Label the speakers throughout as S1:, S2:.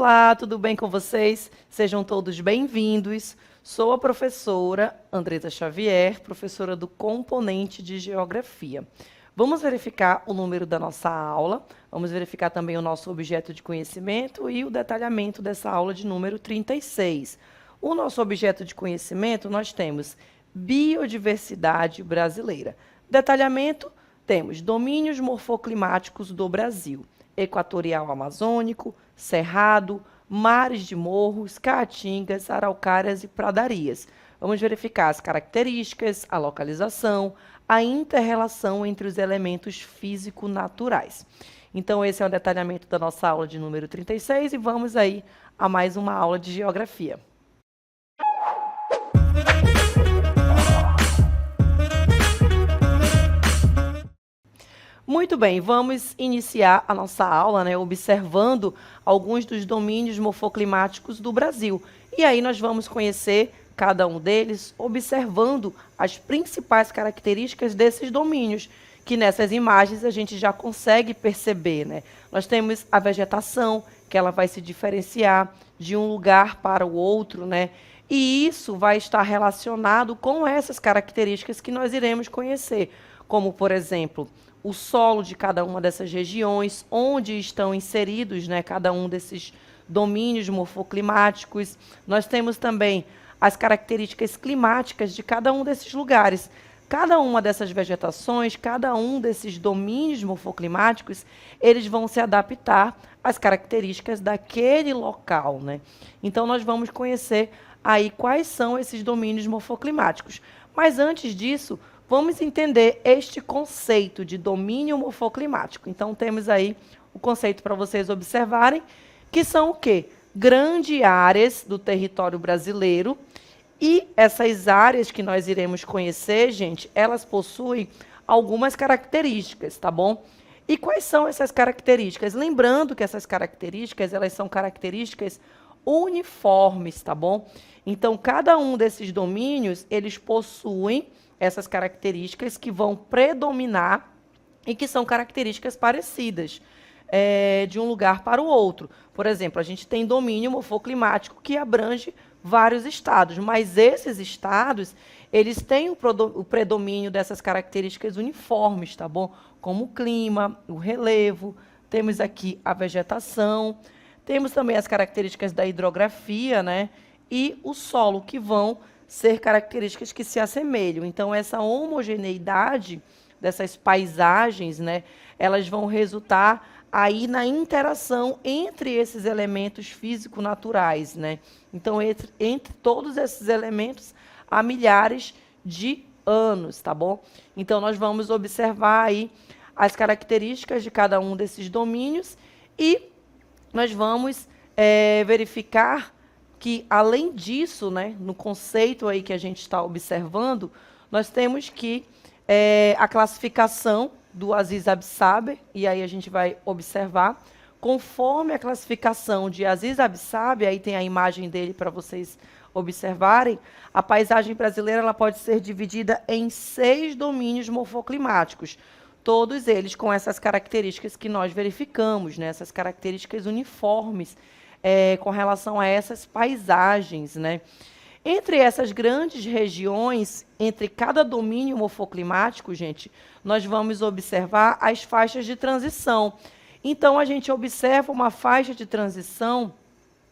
S1: Olá, tudo bem com vocês? Sejam todos bem-vindos. Sou a professora Andresa Xavier, professora do componente de Geografia. Vamos verificar o número da nossa aula, vamos verificar também o nosso objeto de conhecimento e o detalhamento dessa aula de número 36. O nosso objeto de conhecimento, nós temos biodiversidade brasileira. Detalhamento, temos domínios morfoclimáticos do Brasil, equatorial amazônico, cerrado, mares de morros, caatingas, araucárias e pradarias. Vamos verificar as características, a localização, a inter-relação entre os elementos físico-naturais. Então, esse é o detalhamento da nossa aula de número 36 e vamos aí a mais uma aula de geografia. Muito bem, vamos iniciar a nossa aula, observando alguns dos domínios morfoclimáticos do Brasil. E aí nós vamos conhecer cada um deles, observando as principais características desses domínios, que nessas imagens a gente já consegue perceber, né? Nós temos a vegetação, que ela vai se diferenciar de um lugar para o outro, né? E isso vai estar relacionado com essas características que nós iremos conhecer, como, por exemplo, o solo de cada uma dessas regiões, onde estão inseridos, né, cada um desses domínios morfoclimáticos. Nós temos também as características climáticas de cada um desses lugares. Cada uma dessas vegetações, cada um desses domínios morfoclimáticos, eles vão se adaptar às características daquele local, né? Então, nós vamos conhecer aí quais são esses domínios morfoclimáticos. Mas, antes disso, vamos entender este conceito de domínio morfoclimático. Então, temos aí o conceito para vocês observarem, que são o quê? Grandes áreas do território brasileiro. E essas áreas que nós iremos conhecer, gente, elas possuem algumas características, tá bom? E quais são essas características? Lembrando que essas características, elas são características uniformes, tá bom? Então, cada um desses domínios, eles possuem essas características que vão predominar e que são características parecidas de um lugar para o outro. Por exemplo, a gente tem domínio morfoclimático que abrange vários estados, mas esses estados, eles têm o predomínio dessas características uniformes, tá bom? Como o clima, o relevo, temos aqui a vegetação, temos também as características da hidrografia, né? E o solo, que vão ser características que se assemelham. Então, essa homogeneidade dessas paisagens, né, elas vão resultar aí na interação entre esses elementos físico-naturais, né? Então, entre todos esses elementos, há milhares de anos, tá bom? Então, nós vamos observar aí as características de cada um desses domínios e nós vamos verificar que, além disso, né, no conceito aí que a gente está observando, nós temos que a classificação do Aziz Absaber, e aí a gente vai observar, conforme a classificação de Aziz Absaber, aí tem a imagem dele para vocês observarem, a paisagem brasileira ela pode ser dividida em 6 domínios morfoclimáticos, todos eles com essas características que nós verificamos, né, essas características uniformes, com relação a essas paisagens, né? Entre essas grandes regiões, entre cada domínio morfoclimático, gente, nós vamos observar as faixas de transição. Então, a gente observa uma faixa de transição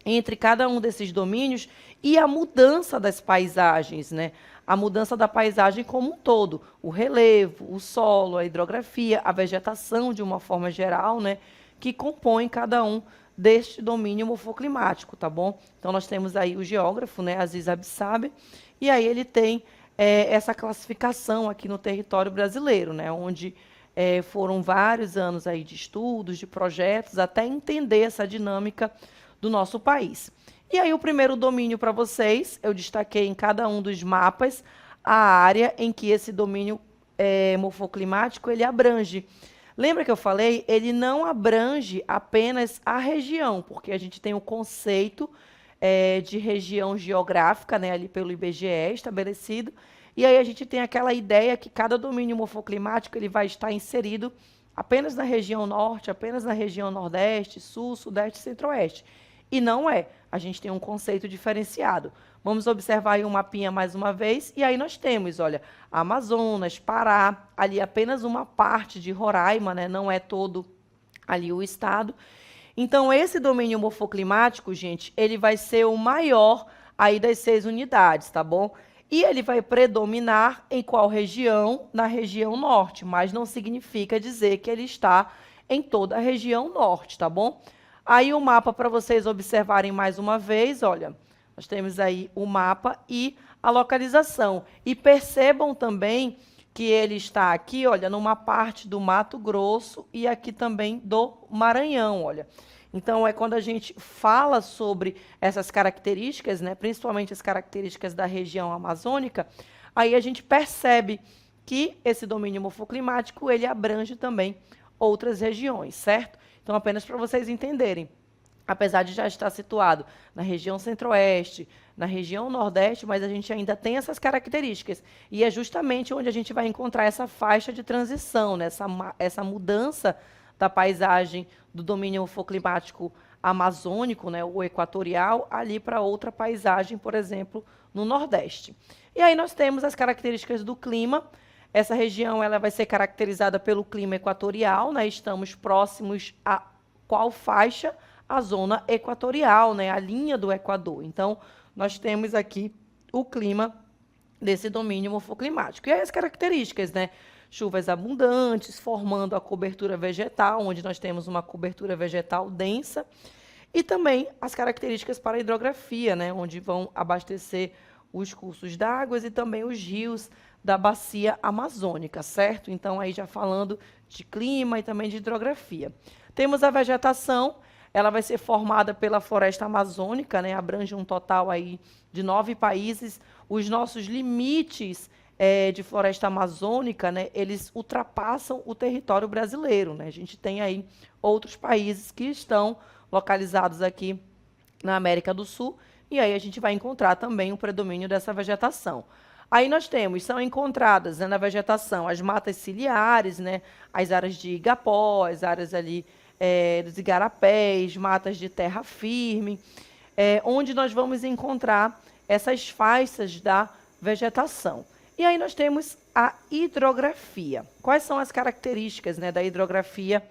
S1: entre cada um desses domínios e a mudança das paisagens, né? A mudança da paisagem como um todo, o relevo, o solo, a hidrografia, a vegetação de uma forma geral, né? Que compõem cada um deste domínio morfoclimático, tá bom? Então, nós temos aí o geógrafo, né, Aziz Absaber, e aí ele tem essa classificação aqui no território brasileiro, né, onde foram vários anos aí de estudos, de projetos, até entender essa dinâmica do nosso país. E aí, o primeiro domínio para vocês, eu destaquei em cada um dos mapas a área em que esse domínio morfoclimático ele abrange. Lembra que eu falei? Ele não abrange apenas a região, porque a gente tem o conceito de região geográfica, né, ali pelo IBGE estabelecido, e aí a gente tem aquela ideia que cada domínio morfoclimático ele vai estar inserido apenas na região norte, apenas na região nordeste, sul, sudeste e centro-oeste. e não é. A gente tem um conceito diferenciado. Vamos observar aí um mapinha mais uma vez, e aí nós temos, olha, Amazonas, Pará, ali apenas uma parte de Roraima, né? Não é todo ali o estado. Então, esse domínio morfoclimático, gente, ele vai ser o maior aí das 6 unidades, tá bom? E ele vai predominar em qual região? Na região norte, mas não significa dizer que ele está em toda a região norte, tá bom? Aí o mapa para vocês observarem mais uma vez, olha, nós temos aí o mapa e a localização. E percebam também que ele está aqui, olha, numa parte do Mato Grosso e aqui também do Maranhão, olha. Então, é quando a gente fala sobre essas características, né, principalmente as características da região amazônica, aí a gente percebe que esse domínio morfoclimático, ele abrange também outras regiões, certo? Então, apenas para vocês entenderem, apesar de já estar situado na região centro-oeste, na região nordeste, mas a gente ainda tem essas características. E é justamente onde a gente vai encontrar essa faixa de transição, né? Essa mudança da paisagem do domínio morfoclimático amazônico, né, o equatorial, ali para outra paisagem, por exemplo, no Nordeste. E aí nós temos as características do clima. Essa região ela vai ser caracterizada pelo clima equatorial, né? Estamos próximos a qual faixa? A zona equatorial, né? A linha do Equador. Então, nós temos aqui o clima desse domínio morfoclimático. E aí as características, né? Chuvas abundantes, formando a cobertura vegetal, onde nós temos uma cobertura vegetal densa, e também as características para a hidrografia, né, onde vão abastecer os cursos d'água e também os rios da bacia amazônica, certo? Então, aí já falando de clima e também de hidrografia. Temos a vegetação, ela vai ser formada pela floresta amazônica, né, abrange um total aí de 9 países. Os nossos limites de floresta amazônica, né, eles ultrapassam o território brasileiro, né? A gente tem aí outros países que estão localizados aqui na América do Sul, e aí a gente vai encontrar também o predomínio dessa vegetação. Aí nós temos, são encontradas, né, na vegetação as matas ciliares, né, as áreas de igapó, as áreas ali dos igarapés, matas de terra firme, onde nós vamos encontrar essas faixas da vegetação. E aí nós temos a hidrografia. Quais são as características, né, da hidrografia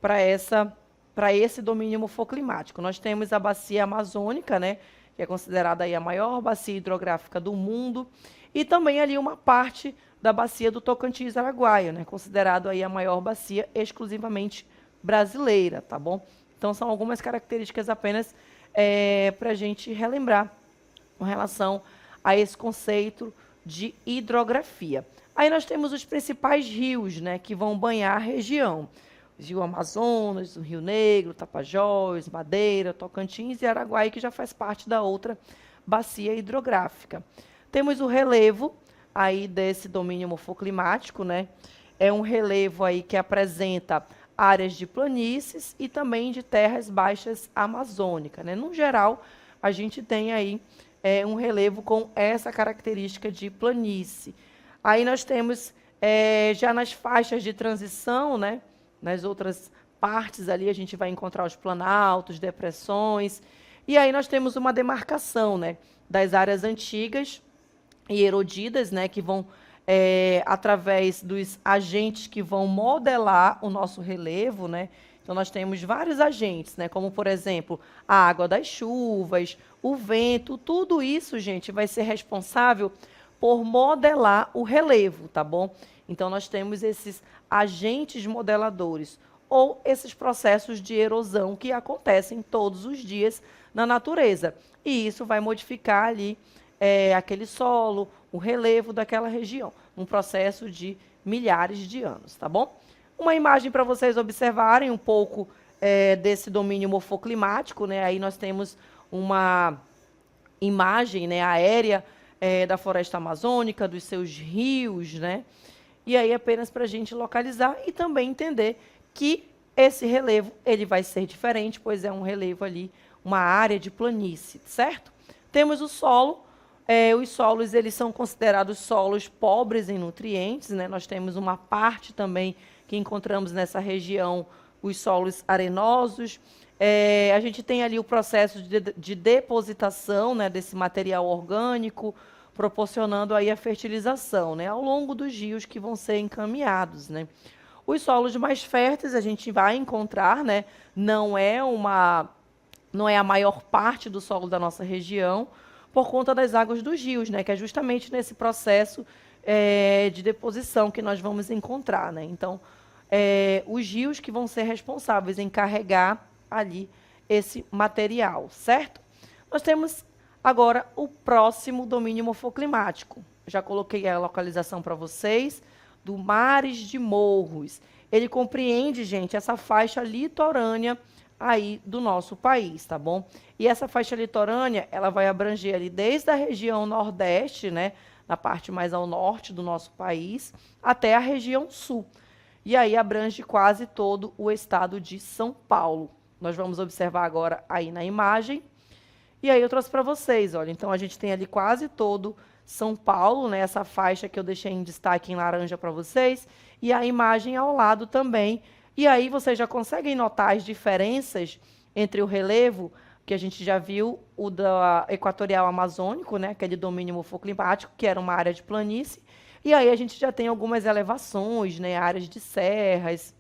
S1: para esse domínio morfoclimático? Nós temos a bacia amazônica, né, que é considerada aí a maior bacia hidrográfica do mundo, e também ali uma parte da bacia do Tocantins-Araguaia, né, considerado aí a maior bacia exclusivamente brasileira, tá bom? Então, são algumas características apenas para a gente relembrar com relação a esse conceito de hidrografia. Aí nós temos os principais rios, né, que vão banhar a região. O Rio Amazonas, o Rio Negro, Tapajós, Madeira, Tocantins e Araguaia, que já faz parte da outra bacia hidrográfica. Temos o relevo aí desse domínio morfoclimático, né? É um relevo aí que apresenta áreas de planícies e também de terras baixas amazônicas, né? No geral, a gente tem aí um relevo com essa característica de planície. Aí nós temos, já nas faixas de transição, né, nas outras partes ali, a gente vai encontrar os planaltos, depressões, e aí nós temos uma demarcação, né, das áreas antigas e erodidas, né, que vão, através dos agentes que vão modelar o nosso relevo, né. Então, nós temos vários agentes, né, como, por exemplo, a água das chuvas, o vento, tudo isso, gente, vai ser responsável por modelar o relevo, tá bom? Então, nós temos esses agentes modeladores, ou esses processos de erosão que acontecem todos os dias na natureza. E isso vai modificar ali aquele solo, o relevo daquela região, um processo de milhares de anos, tá bom? Uma imagem para vocês observarem um pouco desse domínio morfoclimático, né? Aí nós temos uma imagem, né, aérea da floresta amazônica, dos seus rios, né? E aí apenas para a gente localizar e também entender que esse relevo ele vai ser diferente, pois é um relevo ali, uma área de planície, certo? Temos o solo. Os solos eles são considerados solos pobres em nutrientes, né? Nós temos uma parte também que encontramos nessa região os solos arenosos. A gente tem ali o processo de depositação, né, desse material orgânico, proporcionando aí a fertilização, né, ao longo dos rios que vão ser encaminhados, né. Os solos mais férteis a gente vai encontrar, né, não é a maior parte do solo da nossa região, por conta das águas dos rios, né, que é justamente nesse processo de deposição que nós vamos encontrar, né. Então, os rios que vão ser responsáveis em carregar ali esse material, certo? Nós temos agora o próximo domínio morfoclimático. Já coloquei a localização para vocês, do Mares de Morros. Ele compreende, gente, essa faixa litorânea aí do nosso país, tá bom? E essa faixa litorânea, ela vai abranger ali desde a região nordeste, né, na parte mais ao norte do nosso país, até a região sul. E aí abrange quase todo o estado de São Paulo. Nós vamos observar agora aí na imagem. E aí eu trouxe para vocês, olha, então a gente tem ali quase todo São Paulo, né, essa faixa que eu deixei em destaque em laranja para vocês, e a imagem ao lado também. E aí vocês já conseguem notar as diferenças entre o relevo, que a gente já viu, o da equatorial amazônico, né, aquele domínio morfoclimático, que era uma área de planície, e aí a gente já tem algumas elevações, né, áreas de serras,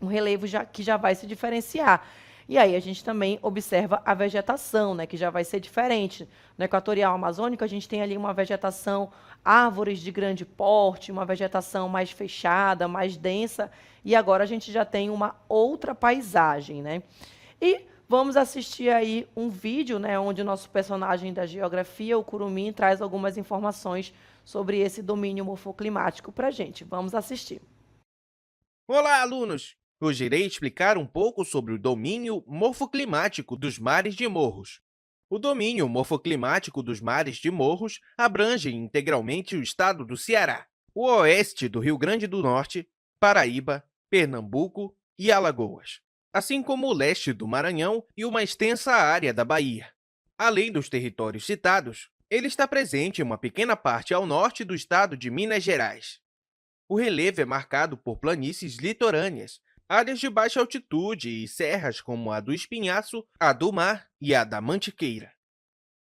S1: um relevo que já vai se diferenciar. E aí a gente também observa a vegetação, né, que já vai ser diferente. No equatorial amazônico, a gente tem ali uma vegetação, árvores de grande porte, uma vegetação mais fechada, mais densa, e agora a gente já tem uma outra paisagem, né? E vamos assistir aí um vídeo, né, onde o nosso personagem da geografia, o Curumim, traz algumas informações sobre esse domínio morfoclimático para a gente. Vamos assistir.
S2: Olá, alunos! Hoje irei explicar um pouco sobre o domínio morfoclimático dos mares de morros. O domínio morfoclimático dos mares de morros abrange integralmente o estado do Ceará, o oeste do Rio Grande do Norte, Paraíba, Pernambuco e Alagoas, assim como o leste do Maranhão e uma extensa área da Bahia. Além dos territórios citados, ele está presente em uma pequena parte ao norte do estado de Minas Gerais. O relevo é marcado por planícies litorâneas, áreas de baixa altitude e serras como a do Espinhaço, a do Mar e a da Mantiqueira.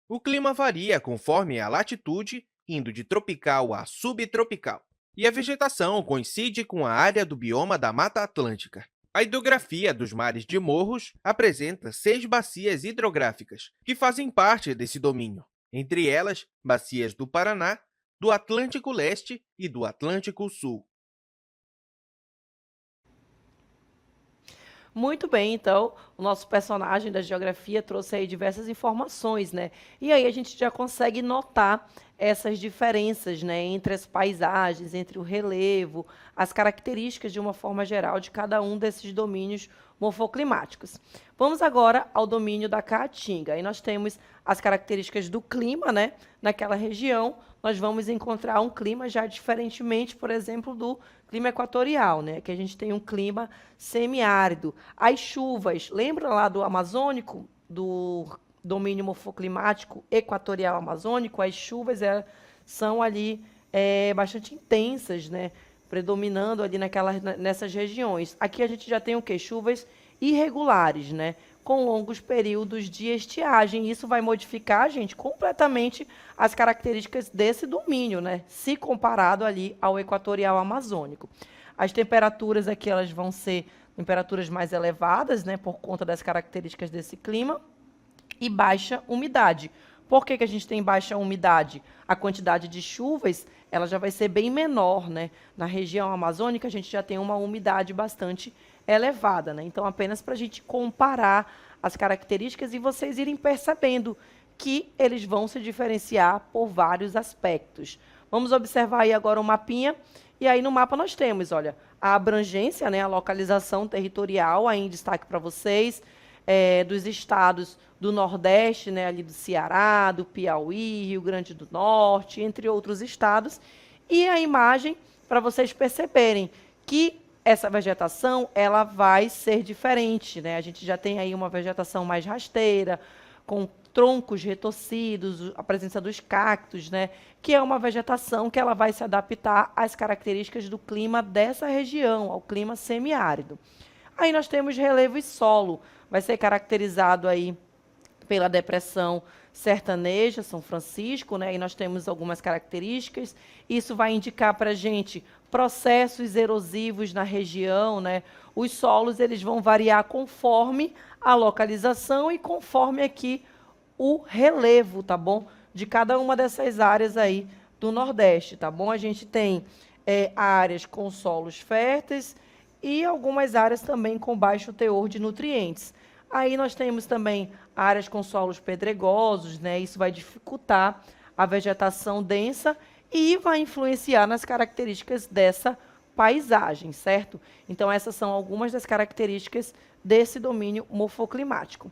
S2: O clima varia conforme a latitude, indo de tropical a subtropical, e a vegetação coincide com a área do bioma da Mata Atlântica. A hidrografia dos mares de morros apresenta 6 bacias hidrográficas que fazem parte desse domínio, entre elas bacias do Paraná, do Atlântico Leste e do Atlântico Sul.
S1: Muito bem, então, o nosso personagem da geografia trouxe aí diversas informações, né? E aí a gente já consegue notar essas diferenças, né, entre as paisagens, entre o relevo, as características de uma forma geral de cada um desses domínios morfoclimáticos. Vamos agora ao domínio da Caatinga. Aí nós temos as características do clima, né? Naquela região, nós vamos encontrar um clima já diferentemente, por exemplo, do clima equatorial, né? Que a gente tem um clima semiárido. As chuvas, lembra lá do amazônico, do domínio morfoclimático equatorial amazônico? As chuvas são ali bastante intensas, né? Predominando ali nessas regiões. Aqui a gente já tem o quê? Chuvas irregulares, né? Com longos períodos de estiagem. Isso vai modificar, gente, completamente as características desse domínio, né? Se comparado ali ao equatorial amazônico. As temperaturas aqui elas vão ser temperaturas mais elevadas, né? Por conta das características desse clima e baixa umidade. Por que a gente tem baixa umidade? A quantidade de chuvas ela já vai ser bem menor, né? Na região amazônica, a gente já tem uma umidade bastante elevada, né? Então, apenas para a gente comparar as características e vocês irem percebendo que eles vão se diferenciar por vários aspectos. Vamos observar aí agora o mapinha. E aí, no mapa, nós temos, olha, a abrangência, né? A localização territorial, aí em destaque para vocês, dos estados do Nordeste, né, ali do Ceará, do Piauí, Rio Grande do Norte, entre outros estados. E a imagem, para vocês perceberem que essa vegetação ela vai ser diferente, né? A gente já tem aí uma vegetação mais rasteira, com troncos retorcidos, a presença dos cactos, né? Que é uma vegetação que ela vai se adaptar às características do clima dessa região, ao clima semiárido. Aí nós temos relevo e solo, vai ser caracterizado aí pela depressão sertaneja, São Francisco, né? E nós temos algumas características. Isso vai indicar para a gente processos erosivos na região, né? Os solos eles vão variar conforme a localização e conforme aqui o relevo, tá bom? De cada uma dessas áreas aí do Nordeste, tá bom? A gente tem áreas com solos férteis e algumas áreas também com baixo teor de nutrientes. Aí nós temos também áreas com solos pedregosos, né? Isso vai dificultar a vegetação densa e vai influenciar nas características dessa paisagem, certo? Então, essas são algumas das características desse domínio morfoclimático.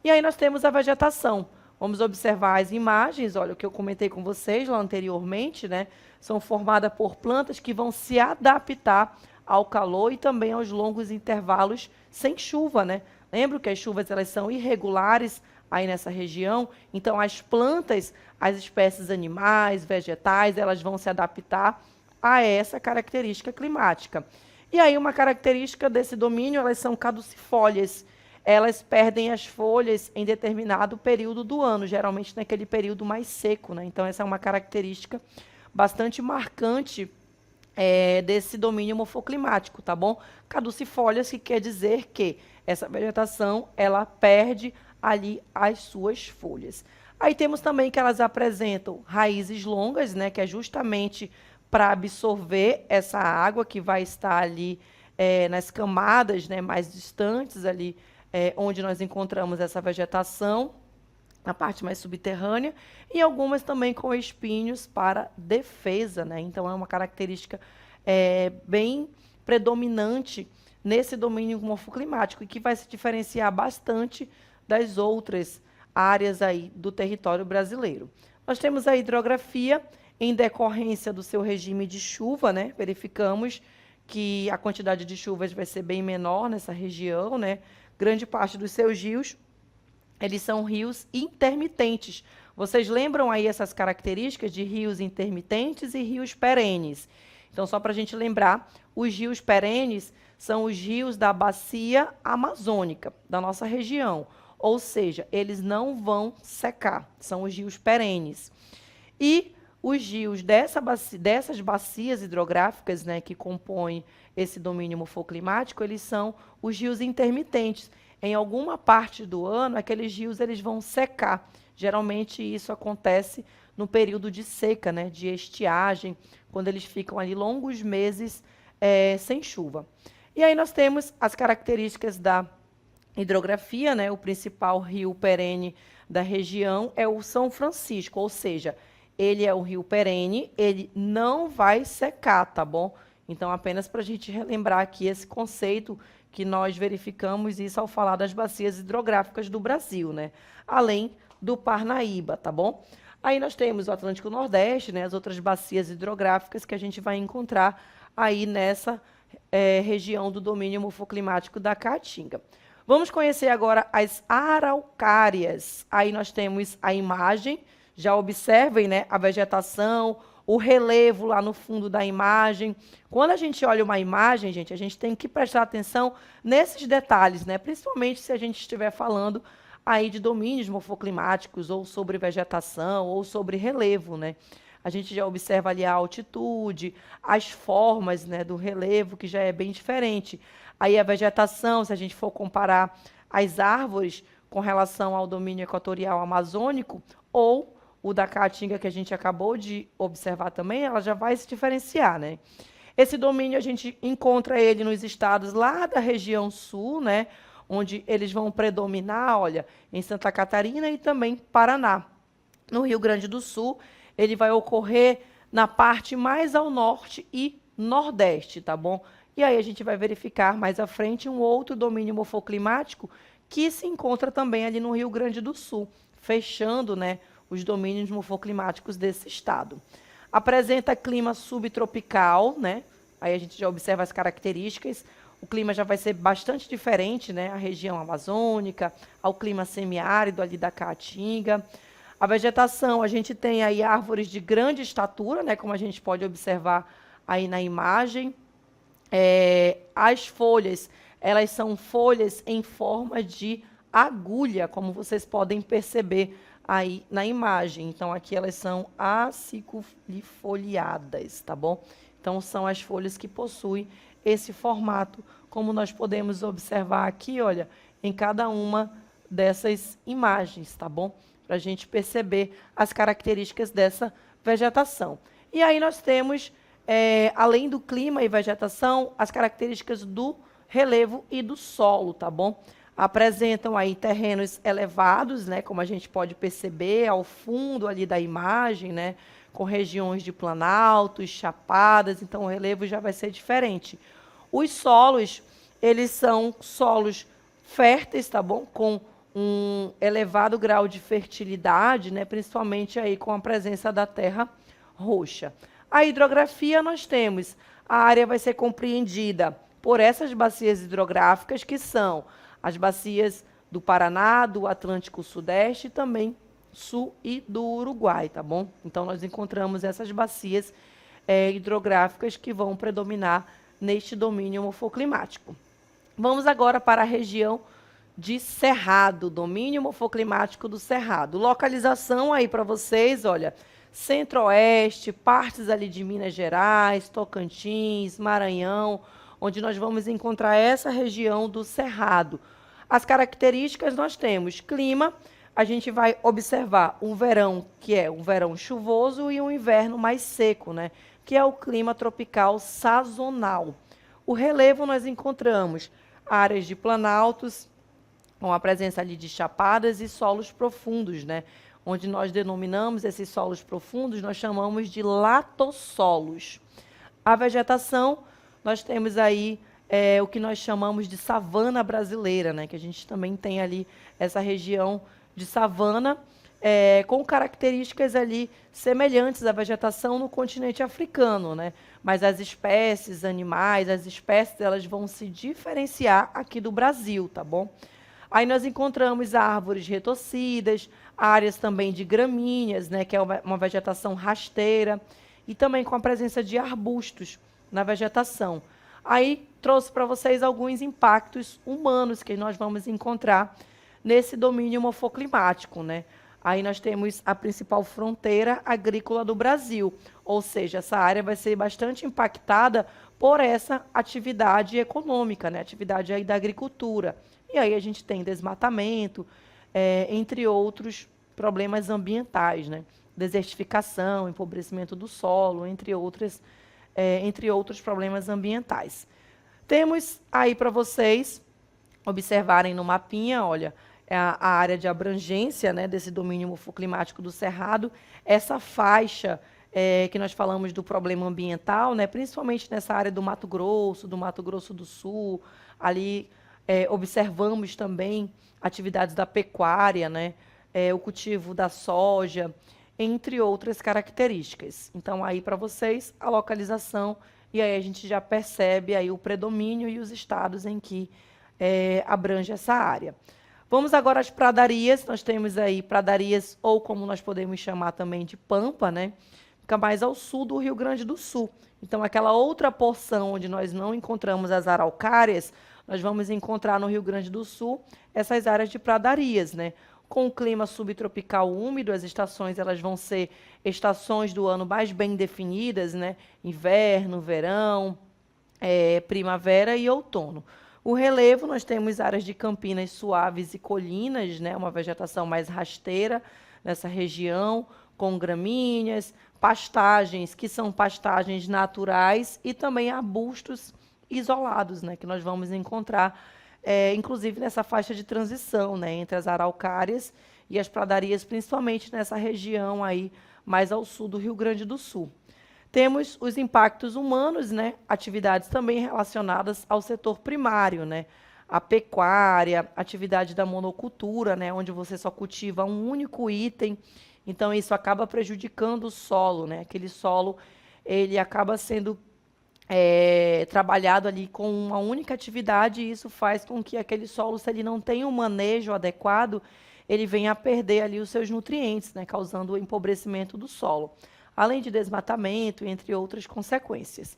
S1: E aí nós temos a vegetação. Vamos observar as imagens, olha o que eu comentei com vocês lá anteriormente, né? São formadas por plantas que vão se adaptar ao calor e também aos longos intervalos sem chuva, né? Lembro que as chuvas elas são irregulares aí nessa região, então as plantas, as espécies animais, vegetais, elas vão se adaptar a essa característica climática. E aí uma característica desse domínio, elas são caducifólias. Elas perdem as folhas em determinado período do ano, geralmente naquele período mais seco, né? Então essa é uma característica bastante marcante desse domínio morfoclimático, tá bom? Caducifólias, que quer dizer que essa vegetação, ela perde ali as suas folhas. Aí temos também que elas apresentam raízes longas, né, que é justamente para absorver essa água que vai estar ali nas camadas, né, mais distantes ali, onde nós encontramos essa vegetação, na parte mais subterrânea, e algumas também com espinhos para defesa, né? Então, é uma característica bem predominante nesse domínio morfoclimático e que vai se diferenciar bastante das outras áreas aí do território brasileiro. Nós temos a hidrografia em decorrência do seu regime de chuva, né? Verificamos que a quantidade de chuvas vai ser bem menor nessa região, né? Grande parte dos seus rios eles são rios intermitentes. Vocês lembram aí essas características de rios intermitentes e rios perenes? Então, só para a gente lembrar, os rios perenes são os rios da bacia amazônica, da nossa região. Ou seja, eles não vão secar, são os rios perenes. E os rios dessas bacias hidrográficas, né, que compõem esse domínio morfoclimático, eles são os rios intermitentes. Em alguma parte do ano, aqueles rios eles vão secar. Geralmente isso acontece no período de seca, né, de estiagem, quando eles ficam ali longos meses sem chuva. E aí nós temos as características da hidrografia, né? O principal rio perene da região é o São Francisco, ou seja, ele é o rio perene, ele não vai secar, tá bom? Então, apenas para a gente relembrar aqui esse conceito que nós verificamos isso ao falar das bacias hidrográficas do Brasil, né? Além do Parnaíba, tá bom? Aí nós temos o Atlântico Nordeste, né? As outras bacias hidrográficas que a gente vai encontrar aí nessa região do domínio morfoclimático da Caatinga. Vamos conhecer agora as araucárias. Aí nós temos a imagem, já observem, né, a vegetação, o relevo lá no fundo da imagem. Quando a gente olha uma imagem, gente, a gente tem que prestar atenção nesses detalhes, né? Principalmente se a gente estiver falando aí de domínios morfoclimáticos, ou sobre vegetação, ou sobre relevo, né? A gente já observa ali a altitude, as formas, né, do relevo, que já é bem diferente. Aí a vegetação, se a gente for comparar as árvores com relação ao domínio equatorial amazônico, ou o da Caatinga, que a gente acabou de observar também, ela já vai se diferenciar, né? Esse domínio a gente encontra ele nos estados lá da região sul, né? Onde eles vão predominar, olha, em Santa Catarina e também Paraná. No Rio Grande do Sul, ele vai ocorrer na parte mais ao norte e nordeste, tá bom? E aí a gente vai verificar mais à frente um outro domínio morfoclimático que se encontra também ali no Rio Grande do Sul, fechando, né, os domínios morfoclimáticos desse estado. Apresenta clima subtropical, né? Aí a gente já observa as características. O clima já vai ser bastante diferente, né? A região amazônica, ao clima semiárido ali da Caatinga. A vegetação, a gente tem aí árvores de grande estatura, né? Como a gente pode observar aí na imagem. As folhas, elas são folhas em forma de agulha, como vocês podem perceber aí na imagem. Então, aqui elas são acicifoliadas, tá bom? Então, são as folhas que possuem esse formato, como nós podemos observar aqui, olha, em cada uma dessas imagens, tá bom? Para a gente perceber as características dessa vegetação. E aí nós temos, além do clima e vegetação, as características do relevo e do solo, tá bom? Apresentam aí terrenos elevados, né, como a gente pode perceber ao fundo ali da imagem, né, com regiões de planaltos, chapadas, então o relevo já vai ser diferente. Os solos, eles são solos férteis, tá bom? Com um elevado grau de fertilidade, né, principalmente aí com a presença da terra roxa. A hidrografia nós temos, a área vai ser compreendida por essas bacias hidrográficas, que são as bacias do Paraná, do Atlântico Sudeste e também Sul e do Uruguai, tá bom? Então, nós encontramos essas bacias hidrográficas que vão predominar neste domínio morfoclimático. Vamos agora para a região de Cerrado, domínio morfoclimático do Cerrado. Localização aí para vocês, olha, Centro-Oeste, partes ali de Minas Gerais, Tocantins, Maranhão, onde nós vamos encontrar essa região do Cerrado. As características nós temos clima, a gente vai observar um verão que é um verão chuvoso e um inverno mais seco, né? Que é o clima tropical sazonal. O relevo nós encontramos áreas de planaltos, com a presença ali de chapadas e solos profundos, né? Onde nós denominamos esses solos profundos, nós chamamos de latossolos. A vegetação, nós temos aí o que nós chamamos de savana brasileira, né? Que a gente também tem ali essa região de savana, com características ali semelhantes à vegetação no continente africano, né? Mas as espécies animais, as espécies, elas vão se diferenciar aqui do Brasil, tá bom? Aí nós encontramos árvores retorcidas, áreas também de gramíneas, né, que é uma vegetação rasteira, e também com a presença de arbustos na vegetação. Aí trouxe para vocês alguns impactos humanos que nós vamos encontrar nesse domínio morfoclimático, né? Aí nós temos a principal fronteira agrícola do Brasil, ou seja, essa área vai ser bastante impactada por essa atividade econômica, né? Atividade aí da agricultura. E aí a gente tem desmatamento, entre outros problemas ambientais, né? Desertificação, empobrecimento do solo, entre outros problemas ambientais. Temos aí para vocês observarem no mapinha, olha, a área de abrangência, né, desse domínio morfoclimático do Cerrado, essa faixa que nós falamos do problema ambiental, né, principalmente nessa área do Mato Grosso do Sul, ali observamos também atividades da pecuária, né, o cultivo da soja, entre outras características. Então, aí para vocês, a localização, e aí a gente já percebe aí o predomínio e os estados em que abrange essa área. Vamos agora às pradarias. Nós temos aí pradarias, ou como nós podemos chamar também de pampa, né? Fica mais ao sul do Rio Grande do Sul. Então, aquela outra porção onde nós não encontramos as araucárias, nós vamos encontrar no Rio Grande do Sul essas áreas de pradarias, né? Com o clima subtropical úmido, as estações elas vão ser estações do ano mais bem definidas, né? Inverno, verão, primavera e outono. O relevo, nós temos áreas de campinas suaves e colinas, né? Uma vegetação mais rasteira nessa região, com gramíneas, pastagens, que são pastagens naturais, e também arbustos isolados, né? Que nós vamos encontrar, inclusive nessa faixa de transição, né? Entre as araucárias e as pradarias, principalmente nessa região aí mais ao sul do Rio Grande do Sul. Temos os impactos humanos, né? Atividades também relacionadas ao setor primário, né? A pecuária, atividade da monocultura, né? Onde você só cultiva um único item. Então, isso acaba prejudicando o solo, né? Aquele solo, ele acaba sendo trabalhado ali com uma única atividade, e isso faz com que aquele solo, se ele não tem um manejo adequado, ele venha a perder ali os seus nutrientes, né? Causando o empobrecimento do solo, além de desmatamento, entre outras consequências.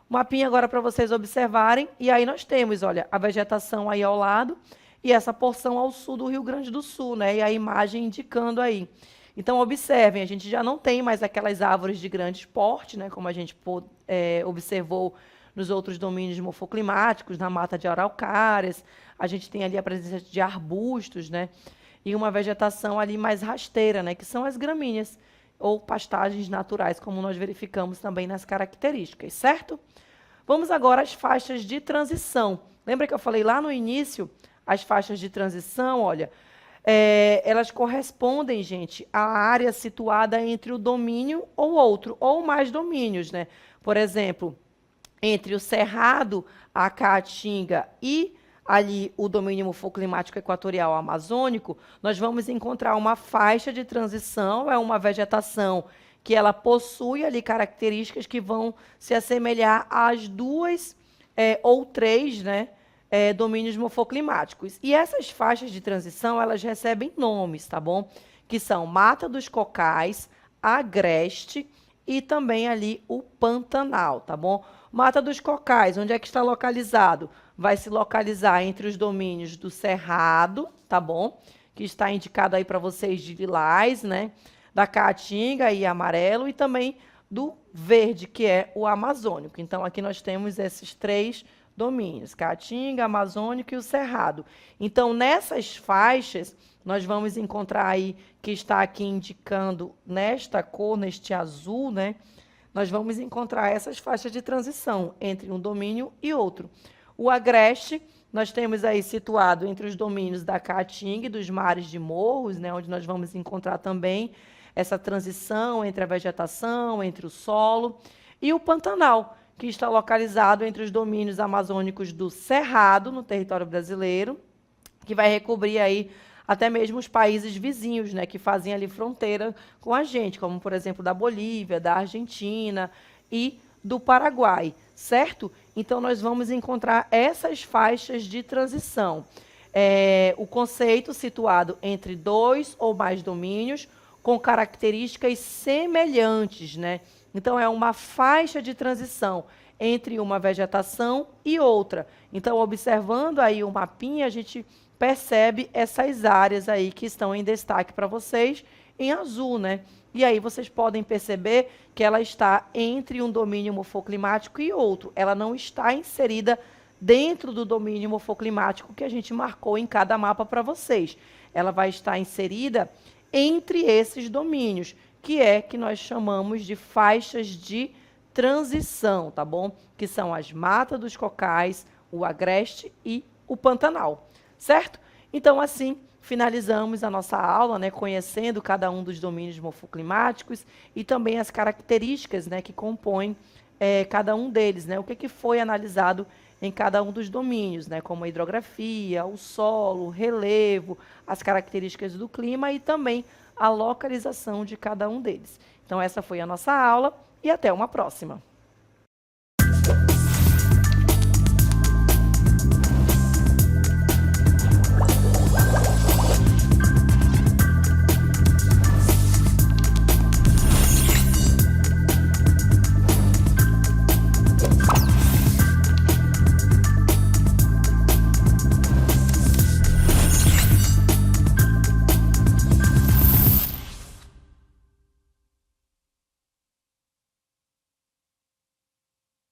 S1: Mapinha agora para vocês observarem, e aí nós temos, olha, a vegetação aí ao lado e essa porção ao sul do Rio Grande do Sul, né? E a imagem indicando aí. Então, observem, a gente já não tem mais aquelas árvores de grande porte, né? Como a gente observou nos outros domínios morfoclimáticos, na mata de araucárias. A gente tem ali a presença de arbustos, né? E uma vegetação ali mais rasteira, né? Que são as gramíneas ou pastagens naturais, como nós verificamos também nas características, certo? Vamos agora às faixas de transição. Lembra que eu falei lá no início, as faixas de transição, olha, elas correspondem, gente, à área situada entre o domínio ou outro, ou mais domínios, né? Por exemplo, entre o Cerrado, a Caatinga e ali o domínio morfoclimático equatorial amazônico, nós vamos encontrar uma faixa de transição, é uma vegetação que ela possui ali características que vão se assemelhar às duas ou três, né, domínios morfoclimáticos. E essas faixas de transição, elas recebem nomes, tá bom? Que são Mata dos Cocais, Agreste e também ali o Pantanal, tá bom? Mata dos Cocais, onde é que está localizado? Vai se localizar entre os domínios do Cerrado, tá bom? Que está indicado aí para vocês de lilás, né? Da Caatinga e amarelo, e também do verde, que é o amazônico. Então, aqui nós temos esses três domínios, Caatinga, amazônico e o Cerrado. Então, nessas faixas, nós vamos encontrar aí, que está aqui indicando nesta cor, neste azul, né? Nós vamos encontrar essas faixas de transição entre um domínio e outro. O Agreste, nós temos aí situado entre os domínios da Caatinga e dos mares de morros, né, onde nós vamos encontrar também essa transição entre a vegetação, entre o solo. E o Pantanal, que está localizado entre os domínios amazônicos do Cerrado, no território brasileiro, que vai recobrir aí até mesmo os países vizinhos, né, que fazem ali fronteira com a gente, como, por exemplo, da Bolívia, da Argentina e do Paraguai, certo? Então, nós vamos encontrar essas faixas de transição. O conceito situado entre dois ou mais domínios com características semelhantes, né? Então, é uma faixa de transição entre uma vegetação e outra. Então, observando aí o mapinha, a gente percebe essas áreas aí que estão em destaque para vocês em azul, né? E aí vocês podem perceber que ela está entre um domínio morfoclimático e outro. Ela não está inserida dentro do domínio morfoclimático que a gente marcou em cada mapa para vocês. Ela vai estar inserida entre esses domínios, que nós chamamos de faixas de transição, tá bom? Que são as matas dos cocais, o agreste e o pantanal, certo? Então, assim, finalizamos a nossa aula, né, conhecendo cada um dos domínios morfoclimáticos e também as características, né, que compõem cada um deles, né? O que foi analisado em cada um dos domínios, né, como a hidrografia, o solo, o relevo, as características do clima e também a localização de cada um deles. Então, essa foi a nossa aula e até uma próxima.